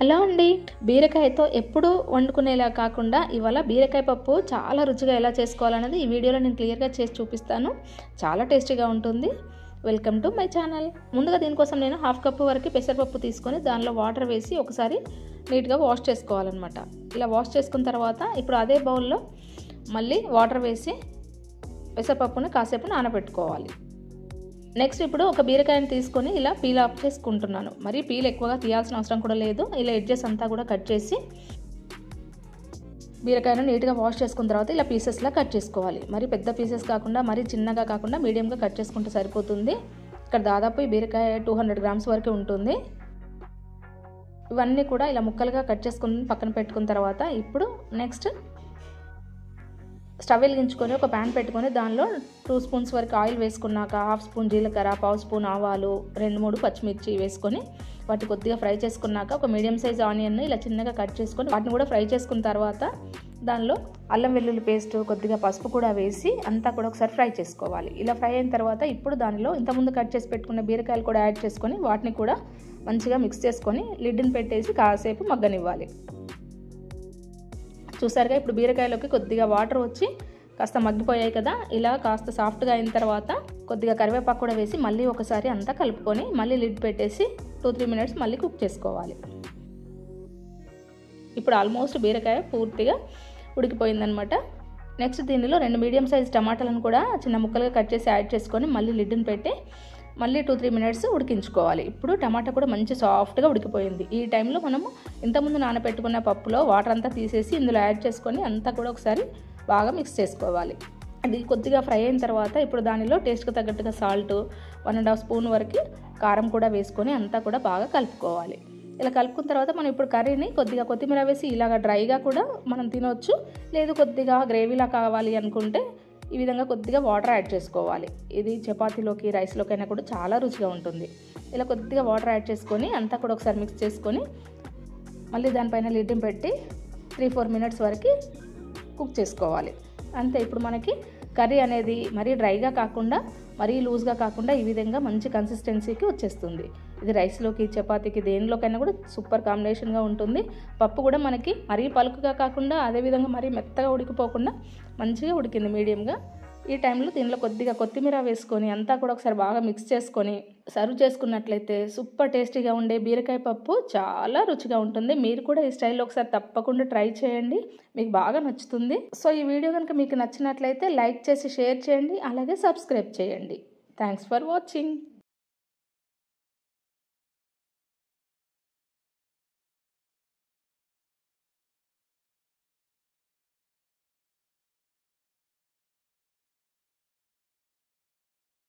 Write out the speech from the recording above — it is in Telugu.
హలో అండి. బీరకాయతో ఎప్పుడు వండుకునేలా కాకుండా ఇవాళ బీరకాయ పప్పు చాలా రుచిగా ఎలా చేసుకోవాలనేది ఈ వీడియోలో నేను క్లియర్గా చేసి చూపిస్తాను. చాలా టేస్టీగా ఉంటుంది. Welcome to my channel. ముందుగా దీనికోసం నేను 1/2 కప్పు వరకు పెసరపప్పు తీసుకొని దానిలో వాటర్ వేసి ఒకసారి నీట్గా వాష్ చేసుకోవాలన్నమాట. ఇలా వాష్ చేసుకున్న తర్వాత ఇప్పుడు అదే బౌల్లో మళ్ళీ వాటర్ వేసి పెసరపప్పుని కాసేపు నానబెట్టుకోవాలి. నెక్స్ట్ ఇప్పుడు ఒక బీరకాయని తీసుకొని ఇలా పీల్ ఆఫ్ చేసుకుంటున్నాను. మరి పీల్ ఎక్కువగా తీయాల్సిన అవసరం కూడా లేదు. ఇలా ఎడ్జెస్ అంతా కూడా కట్ చేసి బీరకాయను నీట్గా వాష్ చేసుకున్న తర్వాత ఇలా పీసెస్లా కట్ చేసుకోవాలి. మరి పెద్ద పీసెస్ కాకుండా మరి చిన్నగా కాకుండా మీడియంగా కట్ చేసుకుంటే సరిపోతుంది. ఇక్కడ దాదాపు ఈ బీరకాయ 200 గ్రామ్స్ వరకు ఉంటుంది. ఇవన్నీ కూడా ఇలా ముక్కలుగా కట్ చేసుకుని పక్కన పెట్టుకున్న తర్వాత ఇప్పుడు నెక్స్ట్ స్టవ్ వెలిగించుకొని ఒక ప్యాన్ పెట్టుకొని దానిలో 2 స్పూన్స్ వరకు ఆయిల్ వేసుకున్నాక 1/2 స్పూన్ జీలకర్ర, 1/2 స్పూన్ ఆవాలు, 2-3 పచ్చిమిర్చి వేసుకొని వాటి కొద్దిగా ఫ్రై చేసుకున్నాక ఒక మీడియం సైజ్ ఆనియన్ని ఇలా చిన్నగా కట్ చేసుకొని వాటిని కూడా ఫ్రై చేసుకున్న తర్వాత దానిలో అల్లం వెల్లుల్లి పేస్ట్, కొద్దిగా పసుపు కూడా వేసి అంతా కూడా ఒకసారి ఫ్రై చేసుకోవాలి. ఇలా ఫ్రై అయిన తర్వాత ఇప్పుడు దానిలో ఇంతకుముందు కట్ చేసి పెట్టుకున్న బీరకాయలు కూడా యాడ్ చేసుకొని వాటిని కూడా మంచిగా మిక్స్ చేసుకొని లిడ్ని పెట్టేసి కాసేపు మగ్గనివ్వాలి. చూసారుగా ఇప్పుడు బీరకాయలోకి కొద్దిగా వాటర్ వచ్చి కాస్త మగ్గిపోయాయి కదా. ఇలా కాస్త సాఫ్ట్గా అయిన తర్వాత కొద్దిగా కరివేపాకు కూడా వేసి మళ్ళీ ఒకసారి అంతా కలుపుకొని మళ్ళీ లిడ్ పెట్టేసి 2-3 మినిట్స్ మళ్ళీ కుక్ చేసుకోవాలి. ఇప్పుడు ఆల్మోస్ట్ బీరకాయ పూర్తిగా ఉడికిపోయిందనమాట. నెక్స్ట్ దీనిలో 2 మీడియం సైజ్ టమాటాలను కూడా చిన్న ముక్కలుగా కట్ చేసి యాడ్ చేసుకొని మళ్ళీ లిడ్ని పెట్టి మళ్ళీ 2-3 మినిట్స్ ఉడికించుకోవాలి. ఇప్పుడు టమాటా కూడా మంచి సాఫ్ట్గా ఉడికిపోయింది. ఈ టైంలో మనము ఇంతకుముందు నానబెట్టుకున్న పప్పులో వాటర్ అంతా తీసేసి ఇందులో యాడ్ చేసుకొని అంతా కూడా ఒకసారి బాగా మిక్స్ చేసుకోవాలి. అది కొద్దిగా ఫ్రై అయిన తర్వాత ఇప్పుడు దానిలో టేస్ట్కి తగ్గట్టుగా సాల్ట్, 1.5 స్పూన్ వరకు కారం కూడా వేసుకొని అంతా కూడా బాగా కలుపుకోవాలి. ఇలా కలుపుకున్న తర్వాత మనం ఇప్పుడు కర్రీని కొద్దిగా కొత్తిమీర వేసి ఇలాగ డ్రైగా కూడా మనం తినవచ్చు. లేదు కొద్దిగా గ్రేవీలా కావాలి అనుకుంటే ఈ విధంగా కొద్దిగా వాటర్ యాడ్ చేసుకోవాలి. ఇది చపాతీలోకి, రైస్లోకైనా కూడా చాలా రుచిగా ఉంటుంది. ఇలా కొద్దిగా వాటర్ యాడ్ చేసుకొని అంతా కూడా ఒకసారి మిక్స్ చేసుకొని మళ్ళీ దానిపైన లిడ్ని పెట్టి 3-4 మినిట్స్ వరకు కుక్ చేసుకోవాలి. అంతే. ఇప్పుడు మనకి కర్రీ అనేది మరీ డ్రైగా కాకుండా మరీ లూజ్గా కాకుండా ఈ విధంగా మంచి కన్సిస్టెన్సీకి వచ్చేస్తుంది. ఇది రైస్లోకి, చపాతీకి దేనిలోకైనా కూడా సూపర్ కాంబినేషన్గా ఉంటుంది. పప్పు కూడా మనకి మరీ పలుకుగా కాకుండా అదేవిధంగా మరీ మెత్తగా ఉడికిపోకుండా మంచిగా ఉడికింది మీడియంగా. ఈ టైంలో దీనిలో కొద్దిగా కొత్తిమీర వేసుకొని అంతా కూడా ఒకసారి బాగా మిక్స్ చేసుకొని సర్వ్ చేసుకున్నట్లయితే సూపర్ టేస్టీగా ఉండే బీరకాయ పప్పు చాలా రుచిగా ఉంటుంది. మీరు కూడా ఈ స్టైల్లో ఒకసారి తప్పకుండా ట్రై చేయండి. మీకు బాగా నచ్చుతుంది. సో ఈ వీడియో కనుక మీకు నచ్చినట్లయితే లైక్ చేసి షేర్ చేయండి. అలాగే సబ్స్క్రైబ్ చేయండి. Thanks for watching.